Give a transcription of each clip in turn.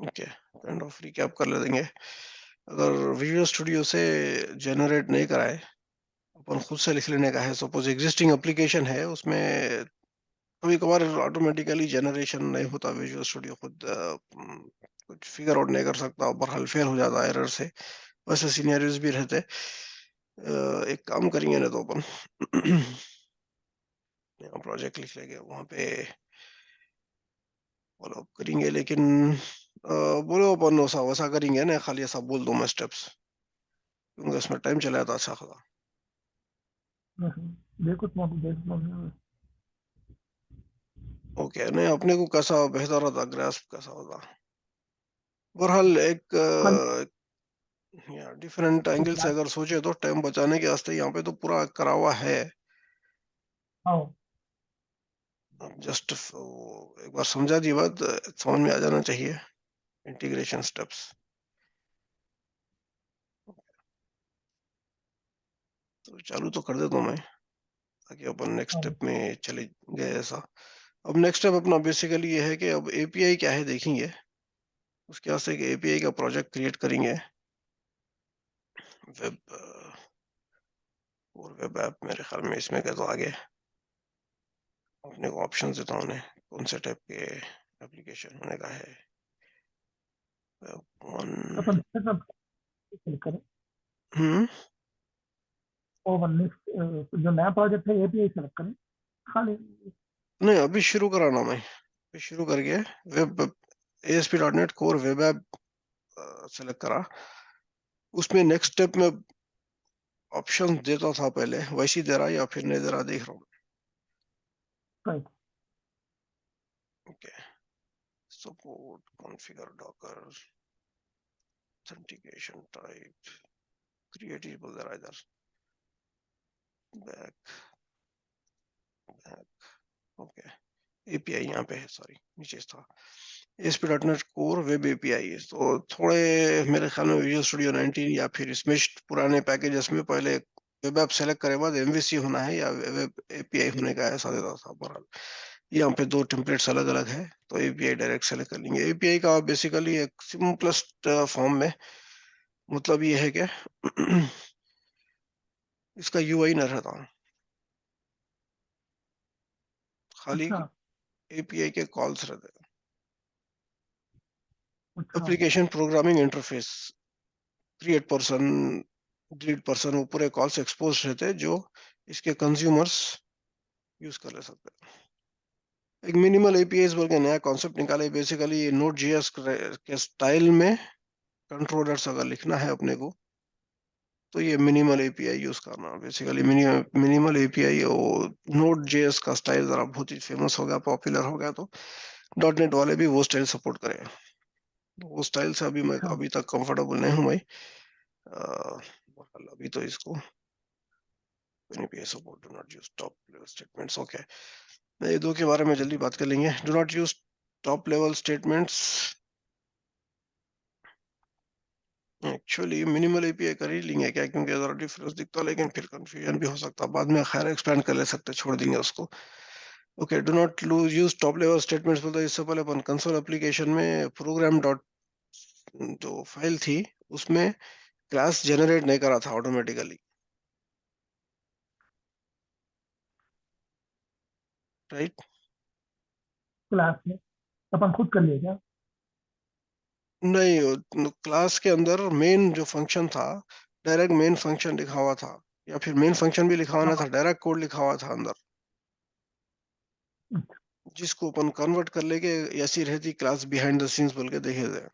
Okay, kind of recap कर लेंगे। अगर विजुअल स्टूडियो से जनरेट नहीं कराए, अपन खुद से लिख लेने का है, सपोज एग्जिस्टिंग एप्लीकेशन है उसमें कभी कभार ऑटोमेटिकली जनरेशन नहीं होता, विजुअल स्टूडियो खुद कुछ फिगर आउट नहीं कर सकता, बहरहाल फेल हो जाता एरर से। वैसे सिनेरियोज भी रहते। एक काम करेंगे ना तो अपन प्रोजेक्ट लिख लेंगे, वहां पे फॉलो अप करेंगे, लेकिन बोलो अपन वैसा वैसा करेंगे ना, खाली ऐसा बोल दो मैं स्टेप्स, क्योंकि उसमें टाइम चला जाता अच्छा खासा। देखो तुम देखो ओके, नहीं अपने को कैसा बेहतर होता, ग्रास्प कैसा होता, बहरहाल एक कल डिफरेंट एंगल से क्लास अगर सोचे तो टाइम बचाने के वास्ते यहाँ पे तो पूरा करा हुआ है। आओ। अब जस्ट एक बार समझा दी बात, समझ में आ जाना चाहिए इंटीग्रेशन स्टेप्स। तो चालू तो कर देता हूँ मैं, ताकि अपन नेक्स्ट आओ। स्टेप में चले गए ऐसा। अब नेक्स्ट स्टेप अपना बेसिकली ये है कि अब एपीआई क्या है देखेंगे। उसके वास्ते एक एपीआई का प्रोजेक्ट क्रिएट करेंगे। वेब और वेब ऐप मेरे ख्याल में इसमें क्या तो आगे अपने को ऑप्शन देता हूँ उन्हें, कौन से टाइप के एप्लीकेशन होने का है। वन। अपन सब क्लिक करें हम्म। और नेक्स्ट जो नया प्रोजेक्ट है एपीआई सेलेक्ट करें खाली। नहीं, अभी शुरू कराना मैं, अभी शुरू करके web ASP dot net core web app select करा। उसमें नेक्स्ट स्टेप में ऑप्शन देता था पहले, वैसे ही दे रहा या फिर नहीं दे रहा देख रहा हूँ। Right. Okay, support configure Docker authentication type creative बोल दे रहा है इधर, बैक बैक। ओके, एपीआई यहाँ पे है, सॉरी नीचे था। ASP dot net core web API, तो थोड़े मेरे ख्याल में विजुअल स्टूडियो 19 या फिर इसमें पुराने पैकेजेस में पहले वेब ऐप सेलेक्ट करे बाद एमवीसी होना है या वेब एपीआई होने का ऐसा देता था। बहरहाल यहाँ पे दो टेम्पलेट्स अलग अलग है, तो एपीआई डायरेक्ट सेलेक्ट कर लेंगे। एपीआई का बेसिकली एक सिंपलेस्ट फॉर्म में मतलब ये है कि इसका यूआई न रहता, खाली अच्छा। एपीआई के कॉल्स रहते हैं। अच्छा। Application programming interface, create person, delete person, वो पूरे कॉल्स एक्सपोज रहते हैं जो इसके कंज्यूमर्स यूज कर ले सकते हैं। एक मिनिमल एपीआई बोल के नया कॉन्सेप्ट निकाले, बेसिकली नोड जीएस के स्टाइल में कंट्रोलर्स अगर लिखना है अपने को, तो ये मिनिमल एपीआई यूज करना। बेसिकली मिनिमल एपीआई और नोड जेएस का स्टाइल जरा बहुत ही फेमस हो गया, पॉपुलर हो गया, तो डॉट नेट वाले भी वो स्टाइल सपोर्ट करें। वो स्टाइल से अभी मैं अच्छा। अभी तक कंफर्टेबल नहीं हूँ मैं। अभी तो इसको support do not use top level statements. Okay, ये दो के बारे में जल्दी बात कर लेंगे। Do not use top level statements, actually minimal API कर ही लेंगे क्या, क्योंकि जरा डिफरेंस दिखता है, लेकिन फिर कंफ्यूजन भी हो सकता है बाद में। खैर एक्सपेंड कर ले सकते, छोड़ देंगे उसको। Okay, do not use top level statements बोलते हैं, इससे पहले अपन कंसोल एप्लीकेशन में प्रोग्राम डॉट जो फाइल थी उसमें क्लास जनरेट नहीं करा था ऑटोमेटिकली, राइट? क्लास में अपन खुद कर लिए क्या? नहीं, क्लास के अंदर मेन जो फंक्शन था, डायरेक्ट मेन फंक्शन लिखा हुआ था, या फिर मेन फंक्शन भी लिखा हुआ ना हाँ। था, डायरेक्ट कोड लिखा हुआ था अंदर, जिसको अपन कन्वर्ट कर लेके ऐसी रहती क्लास बिहाइंड द सीन्स बोल के देखे थे।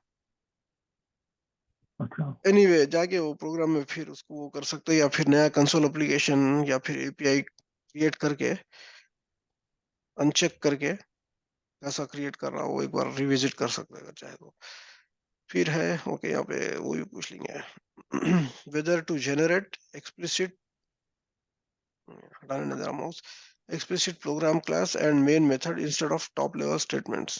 अच्छा। एनीवे जाके वो प्रोग्राम में फिर उसको वो कर सकते हैं, या फिर नया कंसोल एप्लीकेशन या फिर एपीआई क्रिएट करके अनचेक करके कैसा क्रिएट कर रहा हो वो एक बार रिविजिट कर सकते हैं अगर चाहे तो। फिर है ओके, यहाँ पे वो भी पूछ लेंगे वेदर टू जेनरेट एक्सप्लिसिट, हटाने दे रहा mouse, explicit program class and main method instead of top level statements.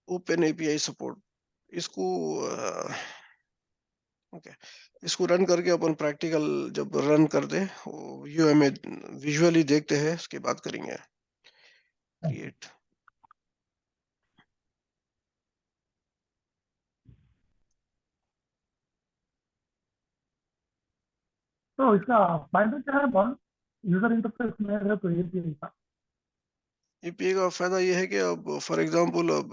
Open API support, इसको ओके, इसको रन करके अपन प्रैक्टिकल जब रन कर दे यूएमए विजुअली देखते हैं, उसके बाद करेंगे। क्रिएट। तो इसका फायदा क्या है बॉल, यूजर इंटरफेस में है तो एपीआई का? एपीआई का फायदा ये है कि अब फॉर एग्जांपल अब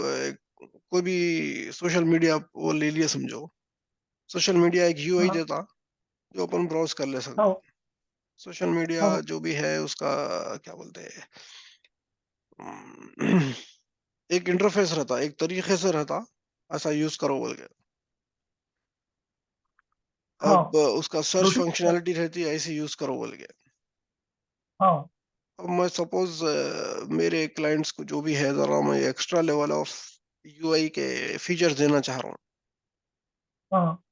कोई भी सोशल मीडिया वो ले लिया समझो, सोशल मीडिया एक यूआई हाँ देता जो अपन ब्राउज कर ले सकते। हाँ सोशल मीडिया हाँ जो भी है उसका क्या बोलते हैं, एक इंटरफेस रहता, एक तरीके से रहता, ऐसा यूज करो बोल के। हाँ अब उसका सर्च प्रोड्यूस। फंक्शनैलिटी रहती है, ऐसे यूज करो बोल के। हाँ अब मैं सपोज मेरे क्लाइंट्स को जो भी है जरा मैं एक्स्ट्रा लेवल ऑफ यूआई के फीचर्स देना चाह रहा हूँ, हाँ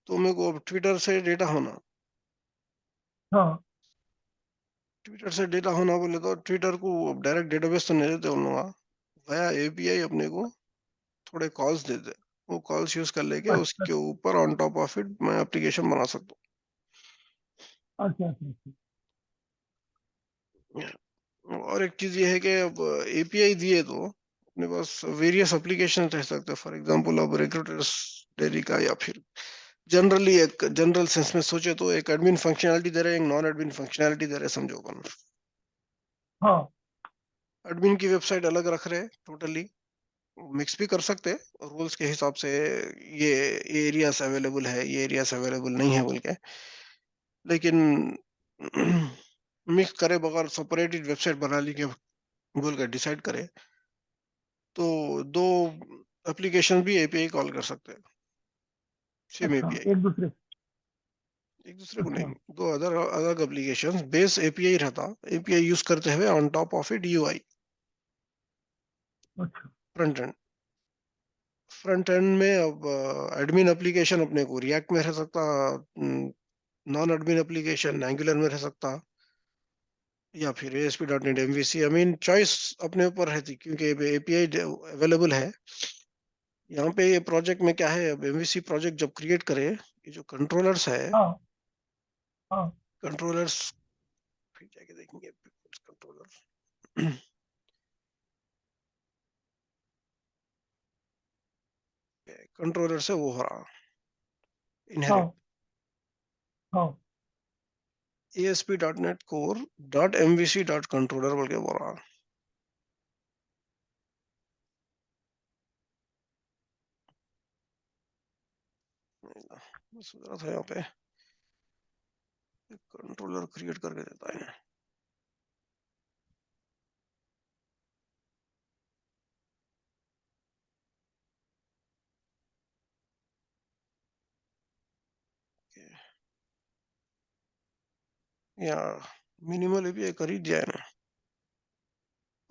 तो मेरे को अब ट्विटर से डेटा होना, हाँ ट्विटर से डेटा होना बोले तो ट्विटर को डायरेक्ट डेटाबेस तो नहीं देते उन लोग, वया एपीआई अपने को थोड़े कॉल्स देते, वो कॉल्स यूज कर लेके अच्छा उसके ऊपर ऑन टॉप ऑफ इट मैं एप्लीकेशन बना सकता अच्छा अच्छा अच्छा। हूँ। और एक चीज ये है कि अब एपीआई दिए तो अपने पास वेरियस एप्लीकेशन रह सकते हैं। फॉर एग्जांपल अब रिक्रूटर्स डेरी का, या फिर जनरली एक जनरल सेंस में सोचे तो एक एडमिन फंक्शनैलिटी दे रहे हैं, एक नॉन एडमिन फंक्शनैलिटी दे रहे हैं समझो अपन। हाँ एडमिन की वेबसाइट अलग रख रहे हैं टोटली, मिक्स भी कर सकते हैं रूल्स के हिसाब से, ये एरियाज अवेलेबल है, ये एरियाज अवेलेबल नहीं है बोल के, लेकिन मिक्स करे बगैर सेपरेटेड वेबसाइट बना ली के बोल के डिसाइड करे तो दो एप्लीकेशन भी एपीआई कॉल कर सकते हैं, सेम अच्छा, एपीआई। एक दूसरे। एक दूसरे को अच्छा नहीं, दो अदर अलग एप्लीकेशन, बेस एपीआई रहता, एपीआई यूज करते हुए on top of it UI अच्छा फ्रंट एंड। फ्रंट एंड में अब एडमिन एप्लीकेशन अपने को रिएक्ट में रह सकता, नॉन एडमिन एप्लीकेशन एंगुलर में रह सकता, या फिर ASP.NET MVC। I mean choice अपने ऊपर रहती, क्योंकि एपीआई अवेलेबल है। यहाँ पे ये प्रोजेक्ट में क्या है, अब MVC प्रोजेक्ट जब क्रिएट करे, ये जो कंट्रोलर्स है, हाँ हाँ कंट्रोलर्स फिर जाके देखेंगे कंट्रोलर, कंट्रोलर से वो हो रहा इनहेरिट, हाँ हाँ। ASP.NET Core .mvc.controller बोल के बोल रहा। मैं सोच रहा था यहाँ पे कंट्रोलर क्रिएट करके देता है। या मिनिमल एपीआई कर ही दिया है ना।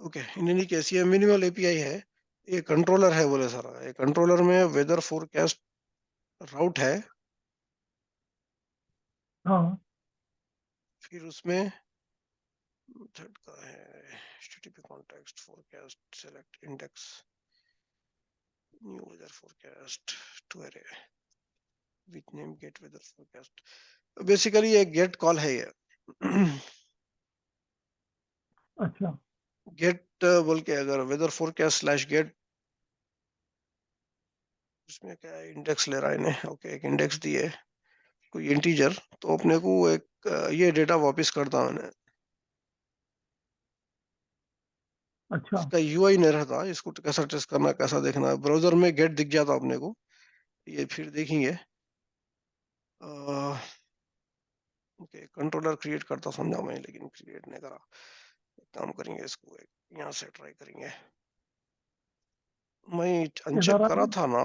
ओके, इन एनी केस ये मिनिमल एपीआई है, ये कंट्रोलर है बोले सारा, ये कंट्रोलर में वेदर फोरकास्ट राउट है, हाँ फिर उसमें मेथड का है http context forecast select index new weather forecast to array with name get weather forecast। Basically एक गेट कॉल है ये। अच्छा गेट बोल के अगर वेदर फोरकास्ट स्लैश गेट, उसमें क्या है, इंडेक्स ले रहा है इन्हें, ओके एक इंडेक्स दिए कोई इंटीजर, तो अपने को एक ये डेटा वापस करता है। अच्छा इसका यूआई नहीं रहता, इसको कैसा टेस्ट करना कैसा देखना है, ब्राउजर में गेट दिख जाता अपने को, ये फिर देखेंगे। ओके कंट्रोलर क्रिएट करता समझा मैं, लेकिन क्रिएट नहीं करा। एक काम करेंगे, इसको एक यहाँ से ट्राई करेंगे। मैं अनचेक इधर करा आइए। था ना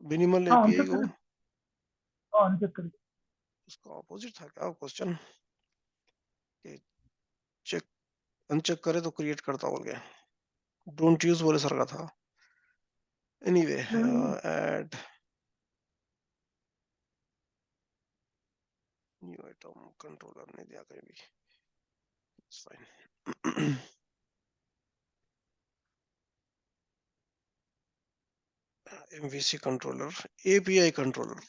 मिनिमल हाँ एपीआई अनचेक को, करिए। हाँ अनचेक करिए। उसका ऑपोजिट था क्या क्वेश्चन, कि चेक अनचेक करे तो क्रिएट करता बोल गया, डोंट यूज बोले सर का था। एनीवे नहीं नहीं। ऐड न्यू आइटम, कंट्रोलर नहीं दिया कहीं भी, it's fine. MVC controller, API controller,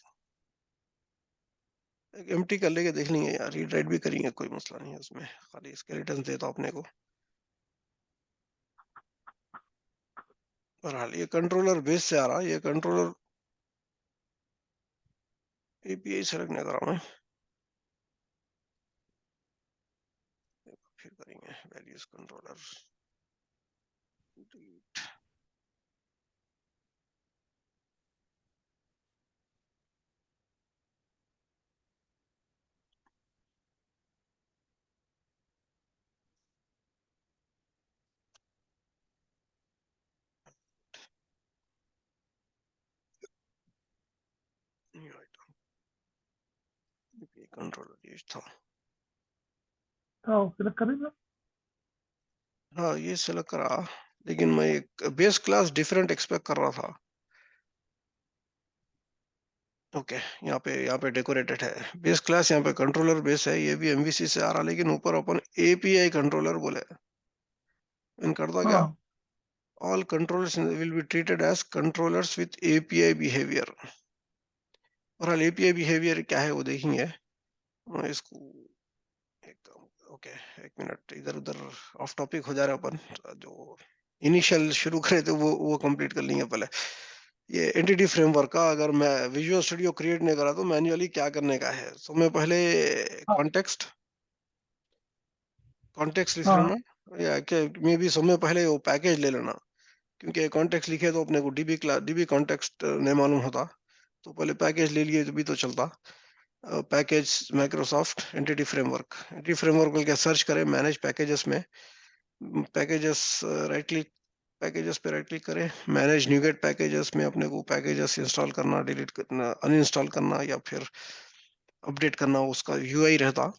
empty कर लेके देख लेंगे यार, रीड राइट भी करेंगे, कोई मसला नहीं है उसमें, खाली स्केलेटन देता अपने को। बहरहाल ये कंट्रोलर बेस से आ रहा है, ये कंट्रोलर एपीआई सेलेक्ट नहीं कर रहा मैं, फिर करेंगे वैल्यूज कंट्रोलर कंट्रोलर ये था। तो सिलेक्ट करेंगे। हाँ ये सेलेक्ट करा, लेकिन मैं एक बेस क्लास डिफरेंट एक्सपेक्ट कर रहा था। ओके यहाँ पे डेकोरेटेड है बेस क्लास, यहाँ पे कंट्रोलर बेस है, ये भी एमवीसी से आ रहा, लेकिन ऊपर अपन एपीआई कंट्रोलर बोले, इन कर दो क्या? हाँ all controllers will be treated as controllers with API behaviour. और एपीआई बिहेवियर क्या है वो देखेंगे। मैं इसको एक, ओके एक मिनट, इधर उधर ऑफ टॉपिक हो जा रहा है अपन, जो इनिशियल शुरू करे थे वो कंप्लीट कर लेंगे पहले। ये एंटिटी फ्रेमवर्क का अगर मैं विजुअल स्टूडियो क्रिएट नहीं करा तो मैन्युअली क्या करने का है, तो मैं पहले हाँ कॉन्टेक्स्ट कॉन्टेक्स्ट लिख हाँ लेना, या मे बी समय पहले वो पैकेज ले लेना, क्योंकि कॉन्टेक्स्ट लिखे तो अपने को डीबी क्लास डीबी कॉन्टेक्स्ट नहीं मालूम होता, तो पहले पैकेज ले लिए तो भी तो चलता। पैकेज माइक्रोसॉफ्ट एंटिटी फ्रेमवर्क बोल के सर्च करें मैनेज पैकेजेस में, पैकेजेस राइट क्लिक, पैकेजेस पे राइट क्लिक करें, मैनेज न्यूगेट पैकेजेस में अपने को पैकेजेस इंस्टॉल करना, डिलीट करना, अनइंस्टॉल करना या फिर अपडेट करना, उसका यूआई रहता,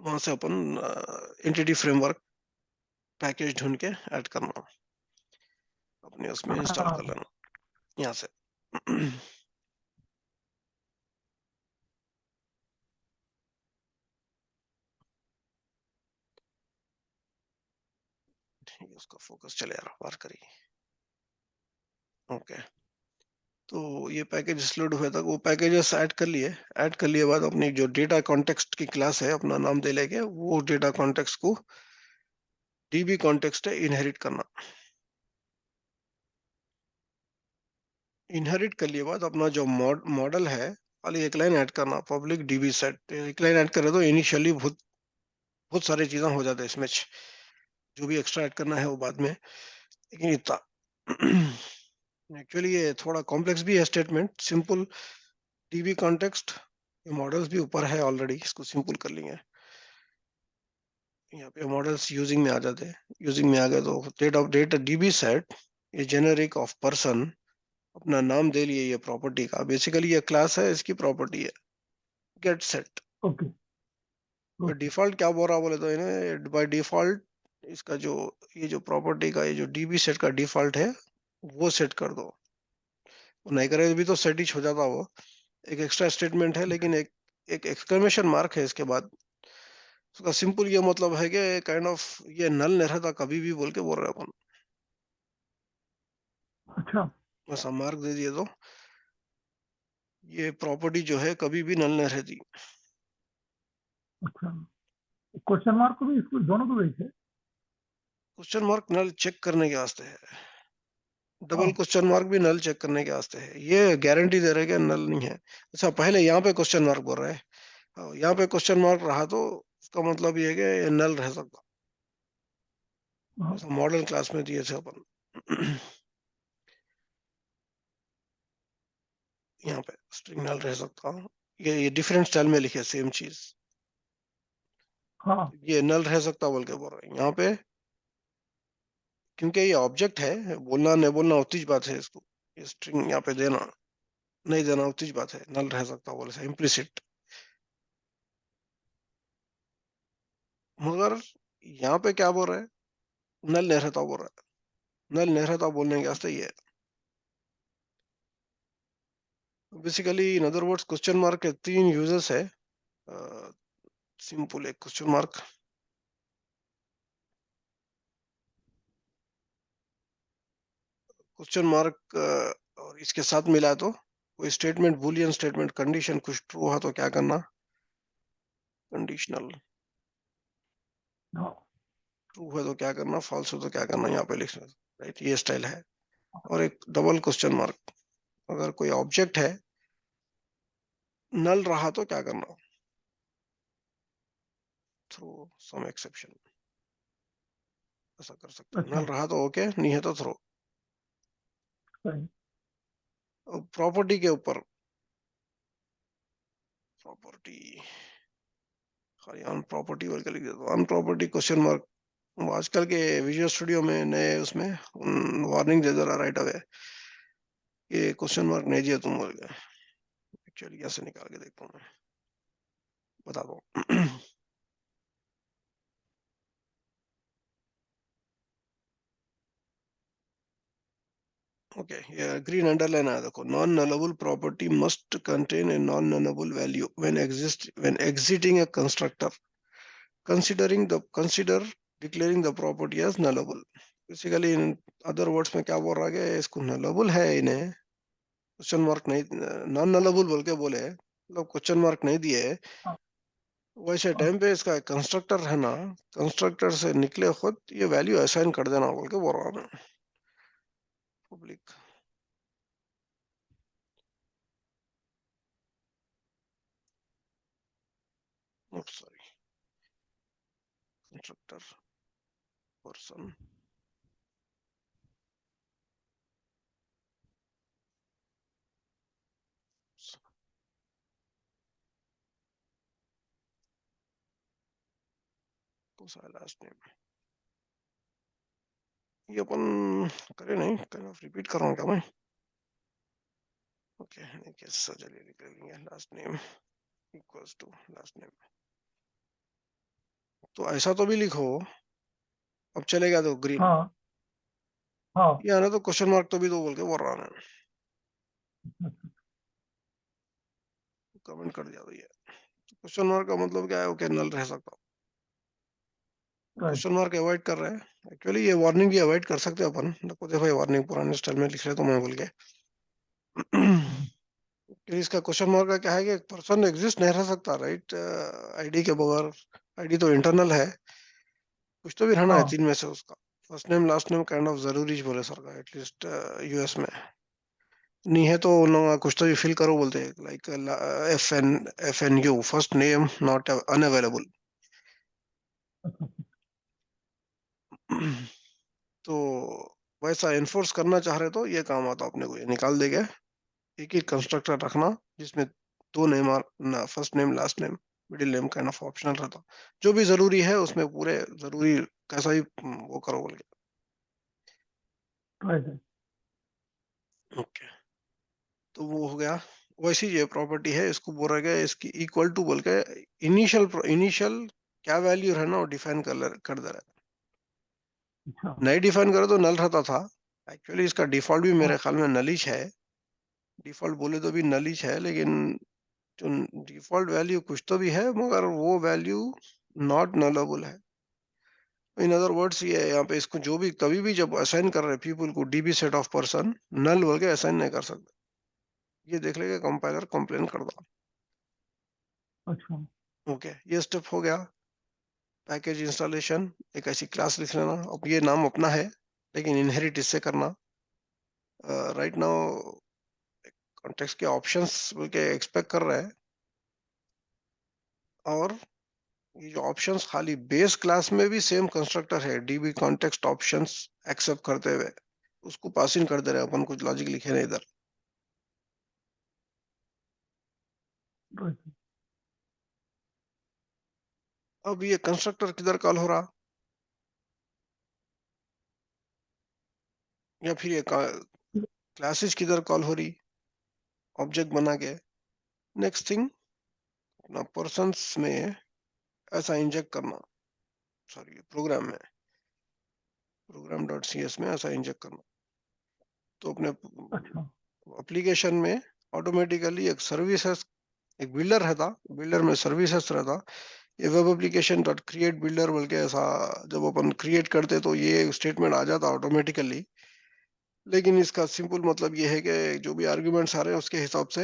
वहां से अपन एंटिटी फ्रेमवर्क पैकेज ढूंढ के ऐड करना, अपने उसमें इंस्टॉल कर हाँ लेना यहाँ से। ठीक है, उसका फोकस चले आ रहा, बाहर करिए। ओके, तो ये पैकेज लोड हुए तक वो पैकेजेस ऐड कर लिए, ऐड कर लिए बाद अपनी जो डेटा कॉन्टेक्स्ट की क्लास है अपना नाम दे लेके, वो डेटा कॉन्टेक्स्ट को डीबी कॉन्टेक्स्ट है इनहेरिट करना। इनहेरिट कर लिए बाद अपना जो मॉडल है खाली एक लाइन ऐड करना, पब्लिक डीबी सेट, एक लाइन ऐड करे तो इनिशियली बहुत बहुत सारी चीजें हो जाते हैं इसमें, जो भी एक्स्ट्रा ऐड करना है वो बाद में, लेकिन इतना एक्चुअली ये थोड़ा कॉम्प्लेक्स भी है स्टेटमेंट, सिंपल डीबी कॉन्टेक्स्ट, ये मॉडल्स भी ऊपर है ऑलरेडी, इसको सिंपल कर लेंगे। यहाँ पे मॉडल्स यूजिंग में आ जाते हैं, यूजिंग में आ गए तो date of date DB set, ये जेनेरिक ऑफ पर्सन, अपना नाम दे लिए, ये प्रॉपर्टी का बेसिकली ये क्लास है, इसकी प्रॉपर्टी है get set. Okay okay default क्या बोल रहा बोले तो इन्हें बाय डिफॉल्ट इसका जो ये जो प्रॉपर्टी का ये जो डीबी सेट का डिफॉल्ट है वो सेट कर दो, वो नहीं करे भी तो सेट ही हो जाता वो, एक एक्स्ट्रा स्टेटमेंट है, लेकिन एक एक्सक्लेमेशन मार्क है इसके बाद। उसका सिंपल ये मतलब है कि काइंड ऑफ ये नल नहीं रहता कभी भी बोल के बोल रहे अपन, अच्छा ऐसा मार्क दे दिए तो ये प्रॉपर्टी जो है कभी भी नल नहीं रहती। अच्छा क्वेश्चन मार्क को भी इसको दोनों को भेजे। क्वेश्चन मार्क नल चेक करने के वास्ते है, डबल हाँ क्वेश्चन मार्क भी नल चेक करने के वास्ते है, ये गारंटी दे रहे कि नल नहीं है। अच्छा पहले यहाँ पे क्वेश्चन मार्क बोल रहे हैं, यहाँ पे क्वेश्चन मार्क रहा तो उसका मतलब ये है कि ये नल रह सकता, हाँ ऐसा मॉडल क्लास में दिए थे अपन। यहाँ पे स्ट्रिंग नल रह सकता, ये डिफरेंट स्टाइल में लिखे सेम चीज, हाँ ये नल रह सकता बोल के बोल रहे हैं यहाँ पे, क्योंकि ये ऑब्जेक्ट है, बोलना नहीं बोलना उतनी बात है, इसको ये स्ट्रिंग यहाँ पे देना नहीं देना उतनी बात है, नल रह सकता बोले से इम्प्लिसिट। मगर यहाँ पे क्या बोल रहा है, नल नहीं रहता बोल रहा है, नल नहीं रहता बोलने के वास्ते ये basically in other words question mark के तीन यूजेस है। सिंपल एक क्वेश्चन मार्क और इसके साथ मिला तो कोई स्टेटमेंट बुलियन स्टेटमेंट कंडीशन कुछ ट्रू हुआ तो क्या करना, कंडीशनल हाँ ट्रू है तो क्या करना, फॉल्स हो तो क्या करना, यहाँ पे लिखना। राइट, ये स्टाइल है। और एक डबल क्वेश्चन मार्क, अगर कोई ऑब्जेक्ट है नल रहा तो क्या करना, थ्रो सम एक्सेप्शन, ऐसा कर सकते हो। अच्छा नल रहा तो ओके, नहीं है तो थ्रो। सही प्रॉपर्टी के ऊपर, प्रॉपर्टी खाली अन प्रॉपर्टी बोल के लिख देता हूँ, अन प्रॉपर्टी क्वेश्चन मार्क। आजकल के विजुअल स्टूडियो में नए उसमें वार्निंग दे दे रहा राइट अवे, ये क्वेश्चन मार्क नहीं दिया तुम बोल के। एक्चुअली कैसे निकाल के देखता हूँ मैं, बता दो। ओके, ये ग्रीन अंडरलाइन है देखो, non nullable property must contain a non nullable value when exiting A constructor consider declaring the property as nullable। Basically in other words में क्या बोल रहा है कि इसको nullable है, इन्हें क्वेश्चन मार्क नहीं, नॉन nullable बोल के बोले, मतलब क्वेश्चन मार्क नहीं दिए, हाँ वैसे हाँ टाइम पे इसका कंस्ट्रक्टर है ना, कंस्ट्रक्टर से निकले खुद ये वैल्यू असाइन कर देना बोल के बोल रहा हूँ मैं। पब्लिक सॉरी, कंस्ट्रक्टर पर्सन को सा लास्ट नेम, ये अपन करे नहीं, काइंड ऑफ रिपीट कर रहा हूँ क्या मैं। ओके, कैसे चलिए लिख लेंगे, last name equals to last name, तो ऐसा तो भी लिखो। अब चलेगा तो ग्रीन, हाँ हाँ ये आना तो क्वेश्चन मार्क तो भी तो बोल के बोल रहा है, कमेंट कर दिया तो ये क्वेश्चन मार्क का मतलब क्या है, ओके नल रह सकता, राइट क्वेश्चन मार्क अवॉइड कर रहे हैं। एक्चुअली ये वार्निंग भी अवॉइड कर सकते हैं अपन, देखो देखो ये वार्निंग पुराने स्टाइल में लिख रहे तो मैं बोल के। कि इसका क्वेश्चन मार्क का क्या है कि एक पर्सन एग्जिस्ट नहीं रह सकता, राइट, आईडी के बगैर। आईडी तो इंटरनल है, कुछ तो भी रहना है हाँ तीन में से उसका, first name last name kind of जरूरी बोले सरकार, एटलीस्ट यूएस में। नहीं है तो उन लोग कुछ तो भी फिल करो बोलते हैं, like F N U first name not unavailable. तो वैसा एनफोर्स करना चाह रहे तो ये काम आता अपने को, ये निकाल देंगे, एक ही कंस्ट्रक्टर रखना जिसमें दो name, first name last name middle name kind of optional रहता, जो भी जरूरी है उसमें पूरे जरूरी कैसा ही वो करो बोल राइट के। ओके, तो वो हो गया। वैसी ये प्रॉपर्टी है, इसको बोला गया इसकी इक्वल टू बोल के, इनिशियल इनिशियल क्या वैल्यू है ना वो डिफाइन कर दे रहा है। अच्छा नहीं डिफाइन करो तो नल रहता था, एक्चुअली इसका डिफॉल्ट भी हाँ मेरे ख्याल में नलिश है, डिफॉल्ट बोले तो भी नलिश है, लेकिन जो डिफॉल्ट वैल्यू कुछ तो भी है मगर वो वैल्यू नॉट नलेबल है। इन अदर वर्ड्स ये है, यहाँ पे इसको जो भी कभी भी जब असाइन कर रहे पीपल को डीबी सेट ऑफ पर्सन, नल बोल के असाइन नहीं कर सकते, ये देख लेगा कंपाइलर कंप्लेन कर दो। अच्छा ओके, ये स्टेप हो गया। पैकेज इंस्टॉलेशन, एक ऐसी क्लास लिख लेना, अब ये नाम अपना है लेकिन इनहेरिट इससे करना। राइट नाउ कॉन्टेक्स्ट के ऑप्शंस बोल के एक्सपेक्ट कर रहा है, और ये जो ऑप्शंस खाली बेस क्लास में भी सेम कंस्ट्रक्टर है, डीबी कॉन्टेक्स्ट ऑप्शंस एक्सेप्ट करते हुए उसको पास इन कर दे रहे हैं अपन, कुछ लॉजिक लिखे नहीं इधर। राइट अब ये कंस्ट्रक्टर किधर कॉल हो रहा, या फिर ये क्लासेस किधर कॉल हो रही, ऑब्जेक्ट बना के। नेक्स्ट थिंग, अपना पर्सन्स में ऐसा इंजेक्ट करना, सॉरी प्रोग्राम में, प्रोग्राम डॉट सी एस में ऐसा इंजेक्ट करना, तो अपने अच्छा एप्लीकेशन में ऑटोमेटिकली एक सर्विसेज, एक बिल्डर रहता, बिल्डर में सर्विसेज रहता, ये web application dot create builder बोल के ऐसा जब अपन क्रिएट करते तो ये स्टेटमेंट आ जाता ऑटोमेटिकली। लेकिन इसका सिंपल मतलब ये है कि जो भी आर्ग्यूमेंट्स आ रहे हैं उसके हिसाब से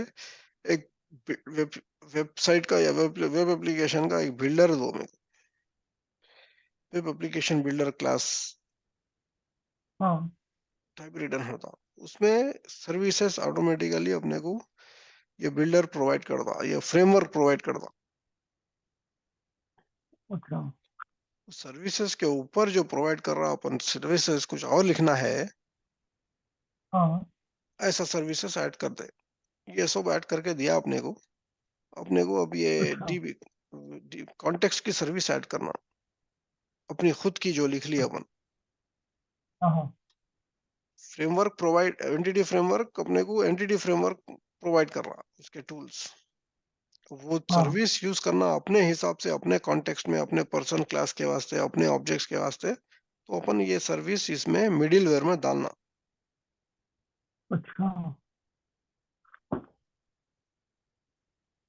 एक वेब वेबसाइट का या वेब एप्लीकेशन का एक बिल्डर दो में, वेब एप्लीकेशन बिल्डर क्लास। हाँ टाइप रिटर्न होता, उसमें सर्विसेज ऑटोमेटिकली अपने को ये बिल्डर प्रोवाइड करता, ये फ्रेमवर्क प्रोवाइड करता। अच्छा। सर्विसेज के ऊपर जो प्रोवाइड कर रहा अपन सर्विसेज कुछ और लिखना है, हाँ। ऐसा सर्विसेज ऐड कर दे। ये सब ऐड करके दिया अपने को। अपने को अब ये अच्छा। डी कॉन्टेक्स्ट की सर्विस ऐड करना, अपनी खुद की जो लिख ली अपन। हाँ हाँ। फ्रेमवर्क प्रोवाइड, एंटिटी फ्रेमवर्क अपने को एंटिटी फ्रेमवर्क प्रोवाइड कर रहा, उसके टूल्स, वो हाँ। सर्विस यूज करना अपने हिसाब से, अपने कॉन्टेक्स्ट में, अपने पर्सन क्लास के वास्ते, अपने ऑब्जेक्ट्स के वास्ते। तो अपन ये सर्विस इसमें मिडिलवेयर में डालना। अच्छा।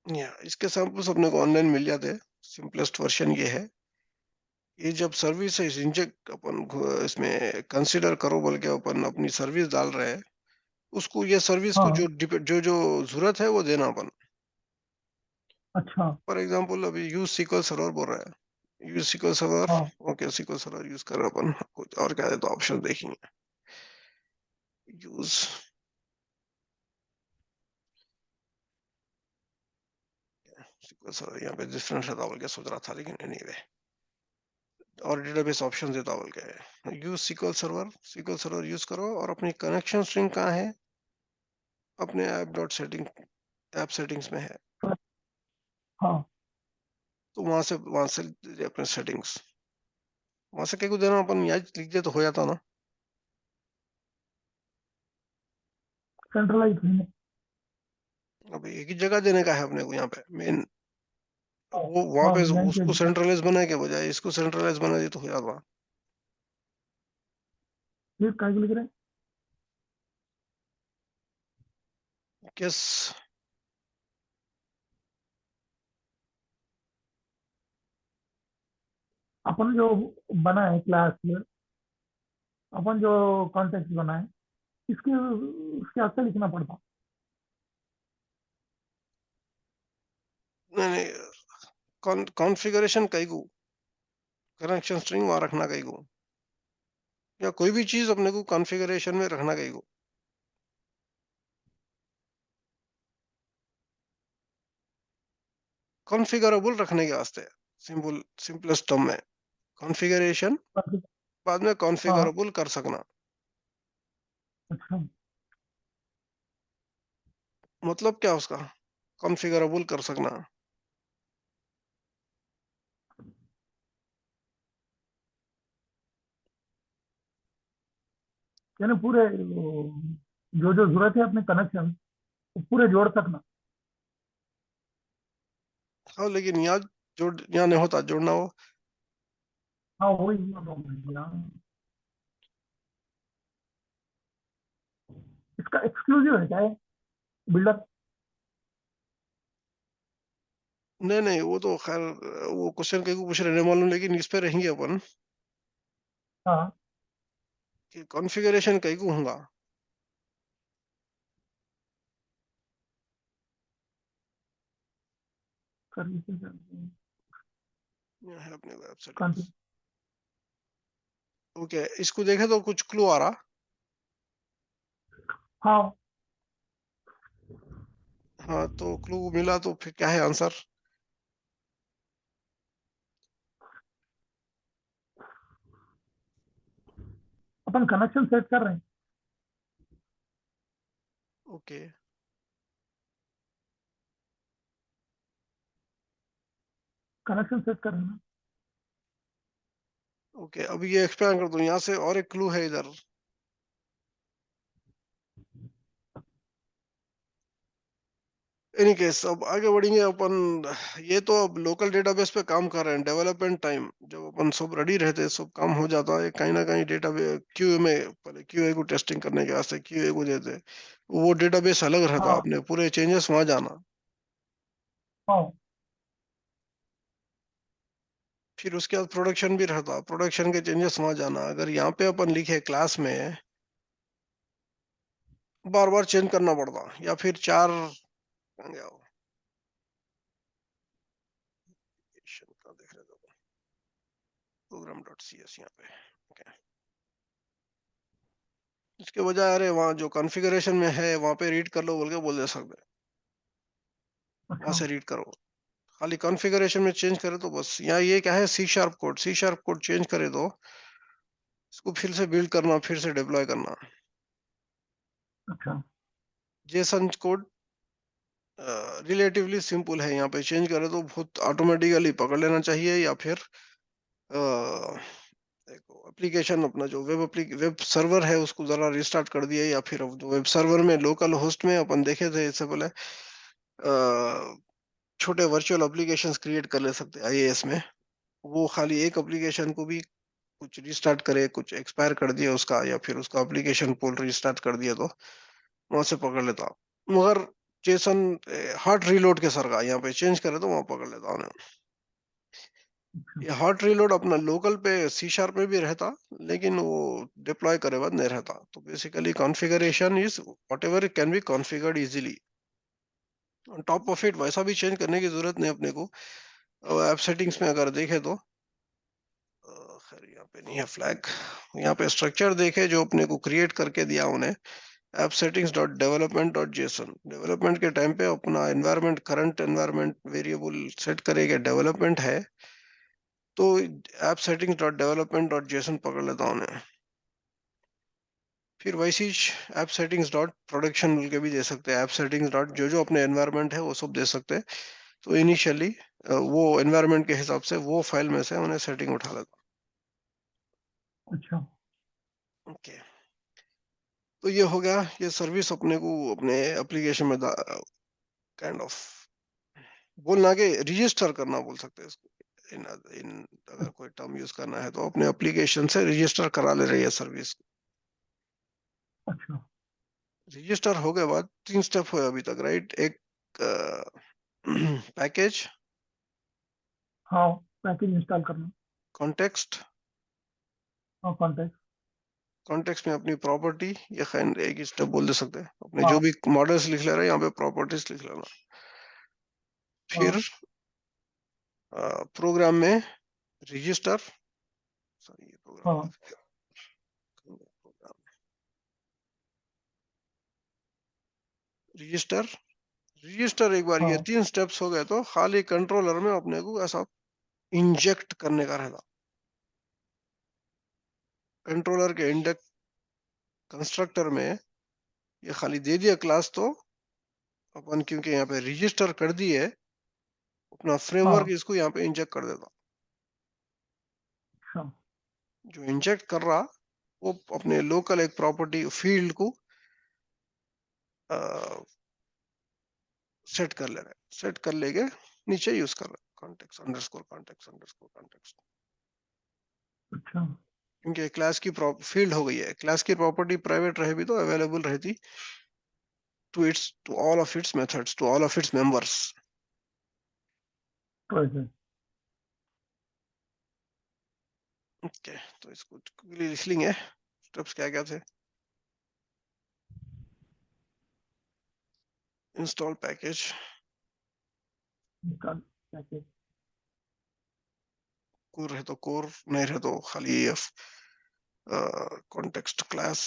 या इसके सैंपल्स अपने को ऑनलाइन मिल जाते हैं। सिंपलेस्ट वर्जन ये है। ये जब सर्विस है इंजेक्ट अपन इसमें कंसीडर करो बोल के अपन अपनी सर्विस डाल रहे हैं, उसको ये सर्विस को हाँ। जो जो जरूरत है वो देना अपन। अच्छा। फॉर एग्जांपल अभी यूज सीक्वल सर्वर बोल रहा है, यूज सीक्वल सर्वर। हाँ। ओके, सीक्वल सर्वर यूज कर रहे हैं अपन, कुछ और क्या है तो ऑप्शन देखेंगे। यूज सीक्वल सर्वर, यहाँ पे डिफरेंस था बोल के सोच रहा था, लेकिन एनीवे और डेटाबेस ऑप्शन देता बोल के यूज सीक्वल सर्वर यूज करो, और अपनी कनेक्शन स्ट्रिंग कहाँ है, अपने app dot setting, app settings में है। हाँ। तो वहां से अपने सेटिंग्स, वहां से कहीं को देना, अपन यहाँ लिख दे तो हो जाता ना। सेंट्रलाइज नहीं है। अब एक ही जगह देने का है अपने को यहाँ पे मेन, हाँ। वो वहां हाँ पे यहीं पे। उसको सेंट्रलाइज बनाने के बजाय इसको सेंट्रलाइज बना दिए तो हो जाता। ये काय को लिख रहे हैं? यस। अपन जो बना है क्लास में, अपन जो कॉन्टेक्स्ट बना है, इसके उसके आगे लिखना पड़ता। नहीं नहीं, कॉन्फ़िगरेशन कई को, कनेक्शन स्ट्रिंग वहां रखना कई को, या कोई भी चीज अपने को कॉन्फ़िगरेशन में रखना कई को। कॉन्फ़िगरेबल रखने के वास्ते, सिंपलेस्ट टर्म में कॉन्फ़िगरेशन, बाद में हाँ। कॉन्फ़िगरेबल कर सकना। अच्छा। मतलब क्या उसका, कॉन्फ़िगरेबल कर सकना। यानी पूरे जो जो जरूरत है अपने कनेक्शन पूरे जोड़ सकना। हाँ, लेकिन यहाँ यहाँ नहीं होता जोड़ना वो। हाँ वही भैया। इसका एक्सक्लूसिव है क्या है बिल्डर? नहीं नहीं, वो तो खैर, वो क्वेश्चन कई को पूछ रहे नहीं मालूम, लेकिन इस पे रहेंगे अपन हाँ। कि कॉन्फ़िगरेशन कई को होगा। सर्विसेज। यहाँ है अपने वेब सेटिंग्स। ओके, इसको देखे तो कुछ क्लू आ रहा। हाँ। हाँ, तो क्लू मिला तो फिर क्या है आंसर। अपन कनेक्शन सेट कर रहे हैं। ओके कनेक्शन सेट कर रहे हैं ना। ओके, अब ये एक्सपेंड कर दो, यहाँ से और एक क्लू है इधर। एनी केस, अब आगे बढ़ेंगे अपन। ये तो अब लोकल डेटाबेस पे काम कर रहे हैं, डेवलपमेंट टाइम जब अपन सब रेडी रहते हैं, सब काम हो जाता है, कहीं ना कहीं डेटाबेस क्यूए में, पहले क्यूए को टेस्टिंग करने के वास्ते क्यूए को देते, वो डेटाबेस अलग रहता, हाँ। अपने पूरे चेंजेस वहां जाना। हाँ। फिर उसके बाद प्रोडक्शन भी रहता, प्रोडक्शन के चेंजेस वहां जाना। अगर यहाँ पे अपन लिखे क्लास में, बार बार चेंज करना पड़ता, या फिर चार कहाँ गया वो? कहाँ देख रहे थे, प्रोग्राम डॉट सी एस यहाँ पे। ओके, इसके बजाय अरे वहाँ जो कॉन्फ़िगरेशन में है वहाँ पे रीड कर लो बोल के बोल दे सकते हैं, वहाँ अच्छा से रीड करो। खाली कॉन्फ़िगरेशन में चेंज करे तो बस। यहाँ ये क्या है, सी शार्प कोड चेंज करे तो इसको फिर से बिल्ड करना, फिर से डिप्लॉय करना। अच्छा जेसन कोड रिलेटिवली सिंपल है, यहाँ पे चेंज करे तो बहुत ऑटोमेटिकली पकड़ लेना चाहिए, या फिर देखो एप्लीकेशन अपना जो वेब सर्वर है उसको जरा रिस्टार्ट कर दिया, या फिर जो वेब सर्वर में लोकल होस्ट में अपन देखे थे इससे पहले छोटे वर्चुअल एप्लीकेशंस क्रिएट कर ले सकते हैं आईएएस में। वो खाली एक एप्लीकेशन को भी कुछ रिस्टार्ट करे, कुछ एक्सपायर कर दिया उसका, या फिर उसका एप्लीकेशन पूल रिस्टार्ट कर दिया तो वहां से पकड़ लेता। मगर जेसन हार्ड रीलोड के सर का यहाँ पे चेंज करे तो वहां पकड़ लेता उन्हें। अच्छा ये हार्ड रीलोड अपना लोकल पे सी शार्प में भी रहता, लेकिन वो डिप्लॉय करे बाद नहीं रहता। तो basically configuration is whatever can be configured easily. On top of it वैसा भी चेंज करने की जरूरत नहीं अपने को। ऐप सेटिंग्स में अगर देखे तो खैर यहाँ पे नहीं है फ्लैग। यहाँ पे स्ट्रक्चर देखे जो अपने को क्रिएट करके दिया उन्हें, app settings dot development dot JSON. Development के टाइम पे अपना environment current environment variable set करेगा, डेवलपमेंट है तो app settings dot development dot JSON पकड़ लेता उन्हें। फिर वैसी ऐप सेटिंग्स डॉट प्रोडक्शन बोल के भी दे सकते हैं। ऐप सेटिंग्स डॉट जो जो अपने एनवायरनमेंट है वो सब दे सकते हैं। तो इनिशियली वो एनवायरनमेंट के हिसाब से वो फाइल में से उन्हें सेटिंग उठा लेता। अच्छा ओके, तो ये हो गया, ये सर्विस अपने को अपने एप्लीकेशन में काइंड ऑफ बोलना के रजिस्टर करना बोल सकते हैं इसको। इन इन अगर कोई टर्म यूज करना है तो अपने एप्लीकेशन से रजिस्टर करा ले रही है सर्विस। अच्छा रजिस्टर हो गए बाद 3 स्टेप हुए अभी तक, राइट? एक पैकेज, हाँ पैकेज इंस्टॉल करना कॉन्टेक्स्ट, हाँ कॉन्टेक्ट कॉन्टेक्स्ट में अपनी प्रॉपर्टी, या खैर एक ही स्टेप बोल दे सकते हैं। अपने जो हाँ भी मॉडल्स लिख ले रहे हैं यहाँ पे प्रॉपर्टीज लिख लेना। फिर हाँ प्रोग्राम में रजिस्टर, सॉरी ये प्रोग्राम हाँ रजिस्टर, रजिस्टर एक बार ये हाँ 3 स्टेप्स हो गए तो खाली कंट्रोलर में अपने को ऐसा इंजेक्ट करने का रहता। कंट्रोलर के इंडेक्स कंस्ट्रक्टर में ये खाली दे दिया क्लास तो अपन, क्योंकि यहाँ पे रजिस्टर कर दिए, अपना फ्रेमवर्क हाँ इसको यहाँ पे इंजेक्ट कर देता। अच्छा जो इंजेक्ट कर रहा वो अपने लोकल एक प्रॉपर्टी फील्ड को सेट कर ले रहा है, सेट कर लेके नीचे यूज कर रहा है context underscore context underscore context. अच्छा क्योंकि क्लास की फील्ड हो गई है, क्लास की प्रॉपर्टी प्राइवेट रहे भी तो अवेलेबल रहती to all of its methods, to all of its members. वैसे ओके, तो इसको quickly लिख लेंगे स्टेप्स क्या क्या थे। Install package, install package core है तो कोर, नहीं रहे तो खाली context class,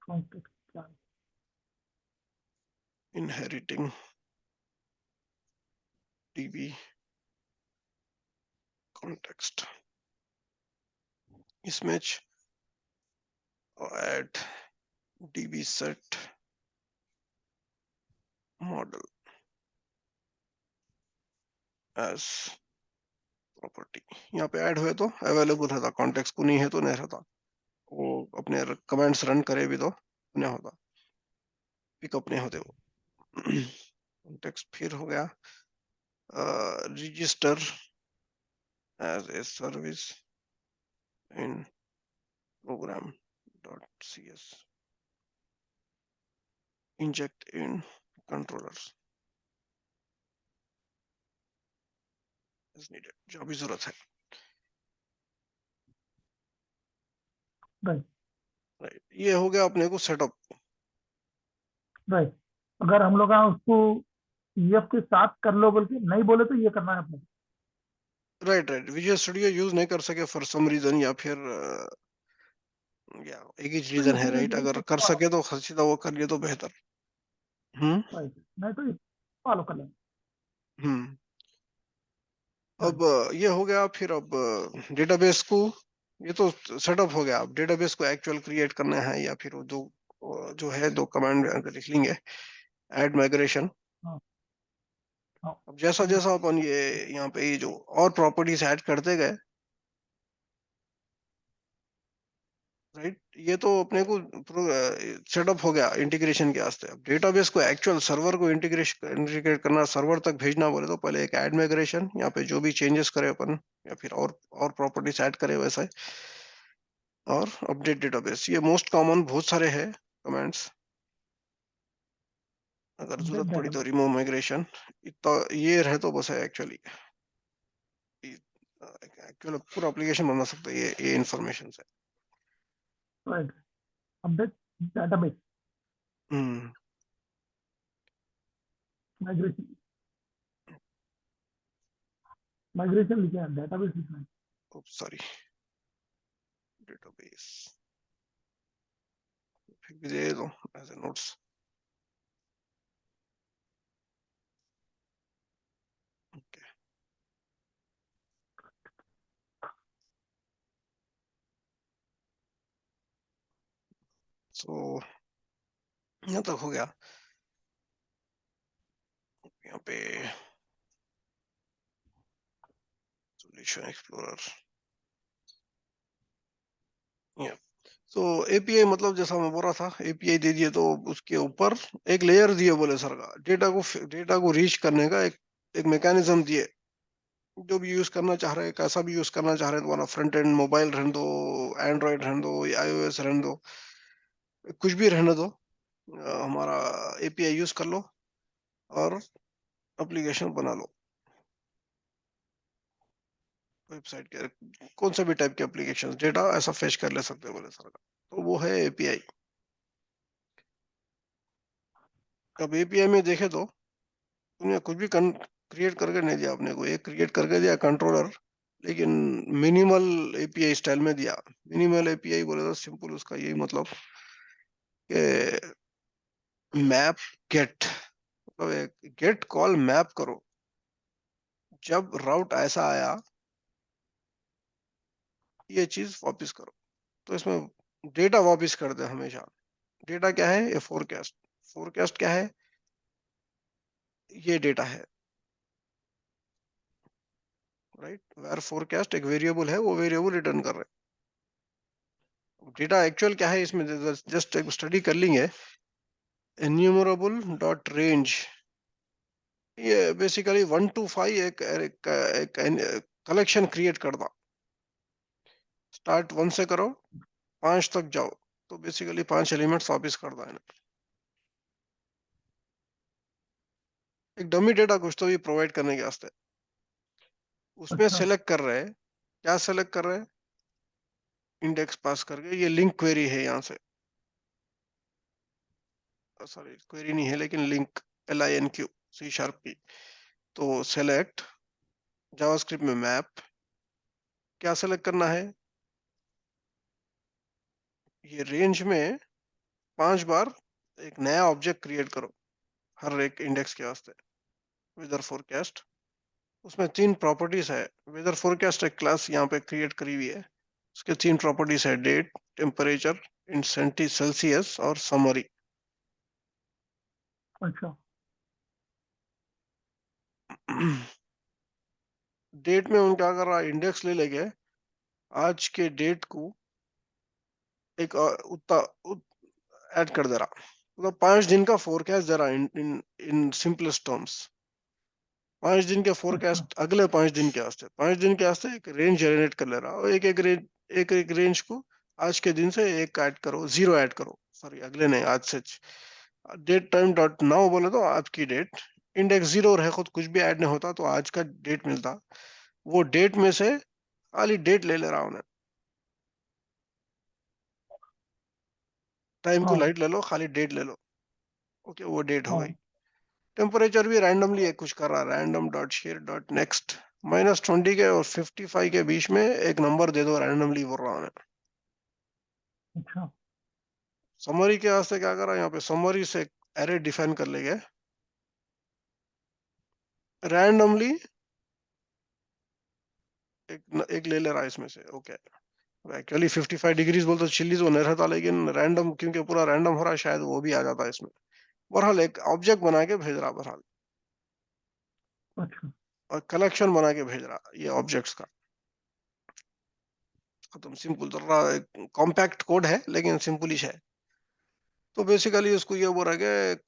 context inheriting db context, इसमें add db set model as property. यहाँ पे ऐड हुए तो अवेलेबल रहता, कॉन्टेक्स्ट को नहीं है तो नहीं रहता। वो अपने कमांड्स रन करे भी तो नहीं होता, पिकअप नहीं होते वो। कॉन्टेक्स्ट फिर हो गया register as a service in program.cs, inject in controllers as needed, जो भी जरूरत है। राइट राइट, ये हो गया अपने को सेटअप। राइट अगर हम लोग उसको ईएफ के साथ कर लो बोल के नहीं बोले तो ये करना है अपने को। Right right, visual studio use नहीं कर सके फॉर सम रीजन, या फिर या एक ही तो रीजन है, इसमें राइट? यही अगर तो कर फॉलो, सके तो सीधा वो कर लिए तो बेहतर। राइट, नहीं तो फॉलो कर लें। हम्म। राइट, अब ये हो गया, फिर अब डेटाबेस को, ये तो सेटअप हो गया। अब डेटाबेस को एक्चुअल क्रिएट करना है, या फिर वो जो है दो कमांड लिख लेंगे, ऐड माइग्रेशन। हाँ हाँ, अब जैसा जैसा अपन ये यहाँ पे ये जो और प्रॉपर्टीज ऐड करते गए, राइट, ये तो अपने को सेटअप हो गया इंटीग्रेशन के वास्ते। अब डेटाबेस को एक्चुअल सर्वर को इंटीग्रेट करना, सर्वर तक भेजना बोले तो पहले एक ऐड माइग्रेशन, यहाँ पे जो भी चेंजेस करे अपन, या फिर और प्रॉपर्टीज ऐड करे वैसा है, और अपडेट डेटाबेस। ये मोस्ट कॉमन बहुत सारे हैं कमांड्स। अगर अपडेट जरूरत पड़ी तो डेटाबेस। Remove migration. इतना ये रहे तो बस है एक्चुअली, एक्चुअल पूरा एप्लीकेशन बना सकते हैं ये इंफॉर्मेशन से। राइट, अपडेट डेटाबेस हम्म। माइग्रेशन, माइग्रेशन लिखा है, डेटाबेस लिखना है। सॉरी, डेटाबेस फिर भी दे दो एज ए नोट्स। सो यहाँ तक हो गया। यहाँ पे सॉल्यूशन एक्सप्लोरर, तो एपीआई मतलब जैसा मैं बोल रहा था, एपीआई दे दिए तो उसके ऊपर एक लेयर दिए, बोले सर का डेटा को रीच करने का एक मैकेनिज्म दिए। जो भी यूज करना चाह रहे हैं, कैसा भी यूज करना चाह रहे हैं, तुम्हारा फ्रंट एंड मोबाइल रहने दो, एंड्रॉइड रहने दो, या आईओएस रहने दो, कुछ भी रहने दो, हमारा एपीआई यूज कर लो और एप्लीकेशन बना लो। वेबसाइट के कौन सा भी टाइप के एप्लीकेशन डेटा ऐसा फेच कर ले सकते हैं, बोले सर का। तो वो है एपीआई। अब एपीआई में देखे तो तुमने कुछ भी क्रिएट करके नहीं दिया, अपने को एक क्रिएट करके दिया कंट्रोलर, लेकिन मिनिमल एपीआई स्टाइल में दिया। मिनिमल एपीआई बोले तो सिंपल उसका यही मतलब कि मैप गेट, मतलब गेट कॉल मैप करो, जब राउट ऐसा आया ये चीज वापस करो। तो इसमें डेटा वापस कर दे हमेशा। डेटा क्या है? ये फोरकास्ट। फोरकास्ट क्या है? ये डेटा है, राइट। वेर फोरकास्ट एक वेरिएबल है, वो वेरिएबल रिटर्न कर रहे हैं। डेटा एक्चुअल क्या है इसमें, जस्ट एक स्टडी कर लेंगे। एन्यूमरेबल डॉट रेंज, ये बेसिकली 1 to 5 एक कलेक्शन क्रिएट करता। स्टार्ट 1 से करो, 5 तक जाओ, तो बेसिकली 5 एलिमेंट्स वापस करता है। एक डमी डेटा कुछ तो भी प्रोवाइड करने के वास्ते उसमें अच्छा, सेलेक्ट कर रहे हैं। क्या सेलेक्ट कर रहे हैं? इंडेक्स पास करके। ये लिंक क्वेरी है यहाँ से, सॉरी क्वेरी नहीं है लेकिन लिंक, LINQ, C# की। तो सेलेक्ट जावास्क्रिप्ट में मैप, क्या सेलेक्ट करना है? ये रेंज में 5 बार एक नया ऑब्जेक्ट क्रिएट करो हर एक इंडेक्स के वास्ते। वेदर फोरकास्ट, उसमें 3 प्रॉपर्टीज है। वेदर फोरकास्ट एक क्लास यहाँ पे क्रिएट करी हुई है। उसके 3 प्रॉपर्टीज है, डेट, टेम्परेचर इन सेल्सियस और समरी। अच्छा, डेट में उनका कर रहा इंडेक्स ले लेके आज के डेट को एक उतना ऐड कर दे रहा, मतलब 5 दिन का फोरकास्ट दे रहा इन इन इन सिंपलेस्ट टर्म्स। 5 दिन के अच्छा, फोरकास्ट अगले 5 दिन के वास्ते, 5 दिन के वास्ते एक रेंज जनरेट कर ले रहा, और एक रेंज को आज के दिन से एक ऐड करो, 0 ऐड करो, सॉरी अगले नहीं, आज से। डेट टाइम डॉट नाउ बोले तो आज की डेट, इंडेक्स 0 रहे, खुद कुछ भी ऐड नहीं होता तो आज का डेट मिलता। वो डेट में से खाली डेट ले ले रहा हूं, टाइम को हाँ लाइट ले लो, खाली डेट ले लो। ओके, वो डेट हो गई। हाँ, टेम्परेचर भी रैंडमली कुछ कर रहा, random dot share dot next, -20 के और 55 के बीच में एक नंबर दे दो, रैंडमली बोल रहा हूँ। अच्छा, समरी के वास्ते क्या करा, यहाँ पे समरी से एरे डिफाइन कर लेंगे रैंडमली, एक ले ले रहा है इसमें से, ओके। एक्चुअली 55 डिग्रीज बोलते चिल्ली तो नहीं रहता, लेकिन रैंडम क्योंकि पूरा रैंडम हो रहा है, शायद वो भी आ जाता है इसमें। बहरहाल एक ऑब्जेक्ट बना के भेज रहा बहरहाल, अच्छा, और कलेक्शन बना के भेज रहा ये ऑब्जेक्ट्स का। खत्म, सिंपल तो रहा, एक कॉम्पैक्ट कोड है लेकिन सिंपल ही है। तो बेसिकली उसको ये बोल रहा है कि